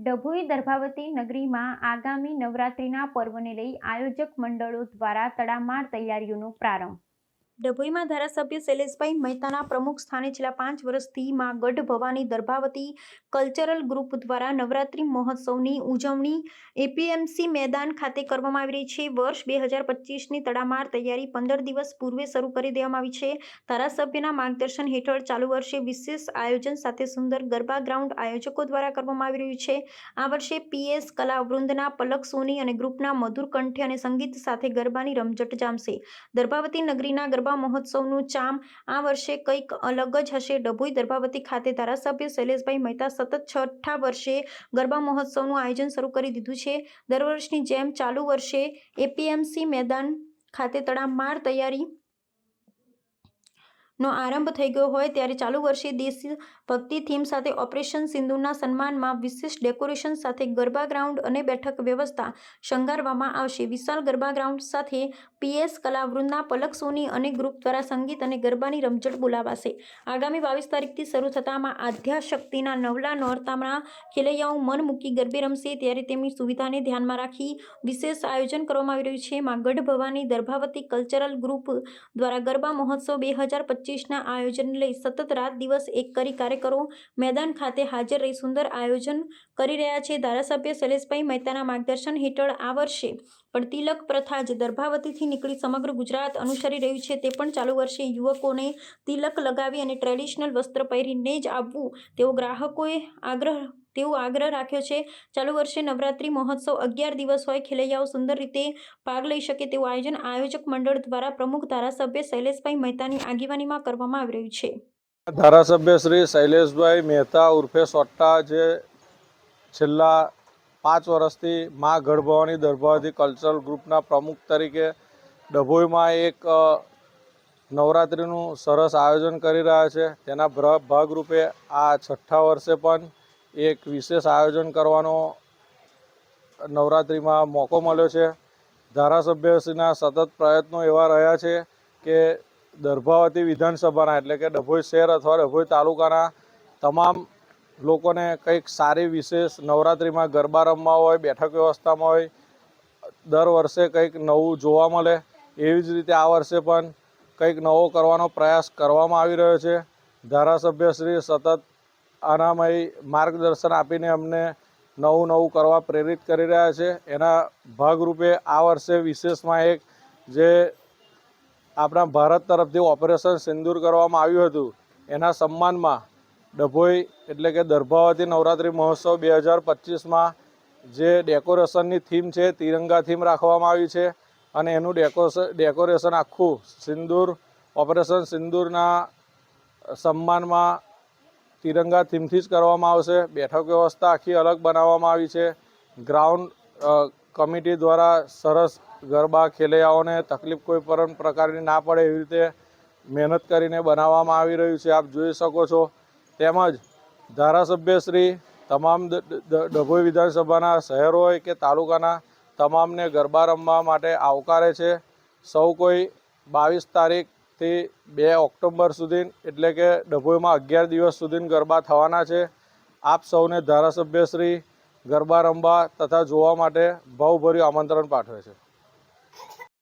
ડભોઈ દર્ભાવતી નગરીમાં આગામી નવરાત્રિના પર્વને લઈ આયોજક મંડળો દ્વારા તડામાર તૈયારીઓનો પ્રારંભ। ડભોઈમાં ધારાસભ્ય શૈલેષભાઈ મહેતાના પ્રમુખ સ્થાને છેલ્લા 5 વર્ષથી માં ગઢ ભવાની દર્ભાવતી કલ્ચરલ ગ્રુપ દ્વારા નવરાત્રિ મહોત્સવની ઉજવણી એપીએમસી મેદાન ખાતે કરવામાં આવી રહી છે। વર્ષ 2025ની તડામાર તૈયારી 15 દિવસ પૂર્વે શરૂ કરી દેવામાં આવી છે। ધારાસભ્યના માર્ગદર્શન હેઠળ ચાલુ વર્ષે વિશેષ આયોજન સાથે સુંદર ગરબા ગ્રાઉન્ડ આયોજકો દ્વારા કરવામાં આવી રહ્યું છે। આ વર્ષે પીએસ કલાવૃંદના પલક સોની અને ગ્રુપના મધુર કંઠે અને સંગીત સાથે ગરબાની રમઝટ જામશે। દર્ભાવતી નગરીના ગરબા મહોત્સવનું ચામ આ વર્ષે કંઈક અલગ જ હશે। ડભોઈ દર્ભાવતી ખાતે ધારાસભ્ય શૈલેષભાઈ મહેતા સતત 6ઠા વર્ષે ગરબા મહોત્સવનું આયોજન શરૂ કરી દીધું છે। દર વર્ષની જેમ ચાલુ વર્ષે એપીએમસી મેદાન ખાતે તડામાર તૈયારી નો આરંભ થઈ ગયો હોય ત્યારે ચાલુ વર્ષે દેશભક્તિ થીમ સાથે ઓપરેશન સિંદૂરના સન્માનમાં વિશેષ ડેકોરેશન સાથે ગરબા ગ્રાઉન્ડ અને બેઠક વ્યવસ્થા શણગારવામાં આવશે। વિશાળ ગરબા ગ્રાઉન્ડ સાથે પીએસ કલાવૃંદના પલક સોની અને ગ્રુપ દ્વારા સંગીત અને ગરબાની રમઝટ બોલાવાશે। આગામી 22 તારીખથી શરૂ થતામાં આદ્યાશક્તિના નવલા નોરતામાં ખેલૈયાઓ મન મૂકી ગરબે રમશે ત્યારે તેમની સુવિધાને ધ્યાનમાં રાખી વિશેષ આયોજન કરવામાં આવી રહ્યું છે। માં ગઢ ભવાની દર્ભાવતી કલ્ચરલ ગ્રુપ દ્વારા ગરબા મહોત્સવ 2025ના આયોજનને લઈ સતત રાત દિવસ એક કરી કાર્યકરો મેદાન ખાતે હાજર રહી સુંદર આયોજન કરી રહ્યા છે। ધારાસભ્ય શૈલેષભાઈ મહેતાના માર્ગદર્શન હેઠળ આ વર્ષે પણ તિલક પ્રથા જે દર્ભાવતીથી નીકળી સમગ્ર ગુજરાત અનુસરી રહ્યું છે તે પણ ચાલુ વર્ષે યુવકોને તિલક લગાવી અને ટ્રેડિશનલ વસ્ત્ર પહેરીને જ આવવું તેવો ગ્રાહકોએ આગ્રહ રાખ્યો છે। ચાલુ વર્ષે નવરાત્રિ મહોત્સવ 11 દિવસ હોય ખેલૈયાઓ સુંદર રીતે ભાગ લઈ શકે તેવું આયોજન આયોજક મંડળ દ્વારા પ્રમુખ ધારાસભ્ય શૈલેષભાઈ મહેતાની આગેવાનીમાં કરવામાં આવી રહ્યું છે। ધારાસભ્ય શ્રી શૈલેષભાઈ મહેતા ઉર્ફે સોટ્ટા જે છેલ્લા 5 વર્ષથી માં ગઢ ભવાની દર્ભાવતી કલ્ચરલ ગ્રુપના પ્રમુખ તરીકે ડભોઈમાં એક નવરાત્રિનું સરસ આયોજન કરી રહ્યા છે તેના ભાગરૂપે આ 6ઠ્ઠા વર્ષે પણ એક વિશેષ આયોજન કરવાનો નવરાત્રિમાં મોકો મળ્યો છે। ધારાસભ્યશ્રીના સતત પ્રયત્નો એવા રહ્યા છે કે દર્ભાવતી વિધાનસભાના એટલે કે ડભોઈ શહેર અથવા ડભોઈ તાલુકાના તમામ લોકોને કંઈક સારી વિશેષ નવરાત્રિમાં ગરબા રમવા હોય, બેઠક વ્યવસ્થામાં હોય, દર વર્ષે કંઈક નવું જોવા મળે એવી જ રીતે આ વર્ષે પણ કંઈક નવો કરવાનો પ્રયાસ કરવામાં આવી રહ્યો છે। ધારાસભ્યશ્રી સતત આનામય માર્ગદર્શન આપીને અમને નવું કરવા પ્રેરિત કરી રહ્યા છે। એના ભાગરૂપે આ વર્ષે વિશેષમાં એક જે આપણા ભારત તરફથી ઓપરેશન સિંદૂર કરવામાં આવ્યું હતું એના સન્માનમાં ડભોઈ એટલે કે દર્ભાવતી નવરાત્રિ મહોત્સવ 2025માં જે ડેકોરેશનની થીમ છે તિરંગા થીમ રાખવામાં આવી છે અને એનું ડેકોરેશન આખું સિંદૂર ઓપરેશન સિંદૂરના સન્માનમાં તિરંગા થીમથી જ કરવામાં આવશે। બેઠક વ્યવસ્થા આખી અલગ બનાવવામાં આવી છે। ગ્રાઉન્ડ કમિટી દ્વારા સરસ ગરબા ખેલૈયાઓને તકલીફ કોઈ પણ પ્રકારની ના પડે એવી રીતે મહેનત કરીને બનાવવામાં આવી રહ્યું છે, આપ જોઈ શકો છો। તેમજ ધારાસભ્યશ્રી તમામ ડભોઈ વિધાનસભાના શહેર હોય કે તાલુકાના તમામને ગરબા રમવા માટે આવકારે છે। સૌ કોઈ 22 તારીખથી 2 ઓક્ટોબર સુધી એટલે કે ડભોઈમાં 11 દિવસ સુધી ગરબા થવાના છે। આપ સૌને ધારાસભ્યશ્રી ગરબા રમવા તથા જોવા માટે ભાવભર્યું આમંત્રણ પાઠવે છે।